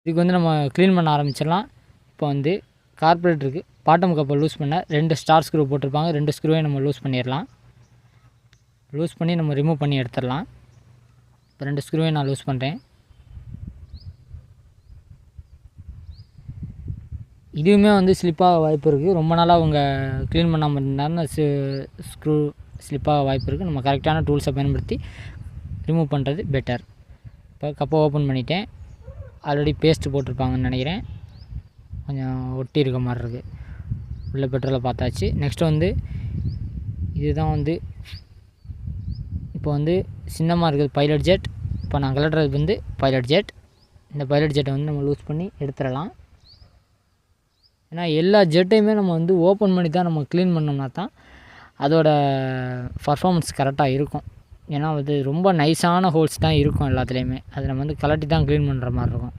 இதுக்கு வந்து நம்ம க்ளீன் பண்ண ஆரம்பிச்சிடலாம். இப்போ வந்து கார்பரேட்டருக்கு பாட்டம் கப்பை லூஸ் பண்ண 2 ஸ்டார் ஸ்க்ரூ போட்டிருப்பாங்க. 2 ஸ்க்ரூவையும் நம்ம லூஸ் பண்ணிடலாம். லூஸ் பண்ணி நம்ம ரிமூவ் பண்ணி எடுத்துடலாம். இப்போ 2 ஸ்க்ரூவையும் நான் லூஸ் பண்ணுறேன். இதுவுமே வந்து ஸ்லிப்பாக வாய்ப்பு இருக்குது. ரொம்ப நாளாக அவங்க க்ளீன் பண்ணாமல் இருந்தாருன்னா ஸ்க்ரூ ஸ்லிப்பாக வாய்ப்பு இருக்குது. நம்ம கரெக்டான டூல்ஸை பயன்படுத்தி ரிமூவ் பண்ணுறது பெட்டர். இப்போ கப்பை ஓப்பன் பண்ணிட்டேன். ஆல்ரெடி பேஸ்ட்டு போட்டிருப்பாங்கன்னு நினைக்கிறேன். கொஞ்சம் ஒட்டி இருக்க மாதிரி இருக்குது. உள்ள பெட்ரோலை பார்த்தாச்சு. நெக்ஸ்ட்டு வந்து இதுதான் வந்து இப்போ வந்து சின்னமாக இருக்குது பைலட் ஜெட். இப்போ நான் கலட்டுறது வந்து பைலட் ஜெட். இந்த பைலட் ஜெட்டை வந்து நம்ம லூஸ் பண்ணி எடுத்துடலாம். ஏன்னா எல்லா ஜெட்டையுமே நம்ம வந்து ஓப்பன் பண்ணி தான் நம்ம க்ளீன் பண்ணோம்னா தான் அதோட பர்ஃபார்மன்ஸ் கரெக்டாக இருக்கும். ஏன்னா அது ரொம்ப நைஸான ஹோல்ஸ் தான் இருக்கும் எல்லாத்துலேயுமே. அதை நம்ம வந்து கலட்டி தான் க்ளீன் பண்ணுற மாதிரி இருக்கும்.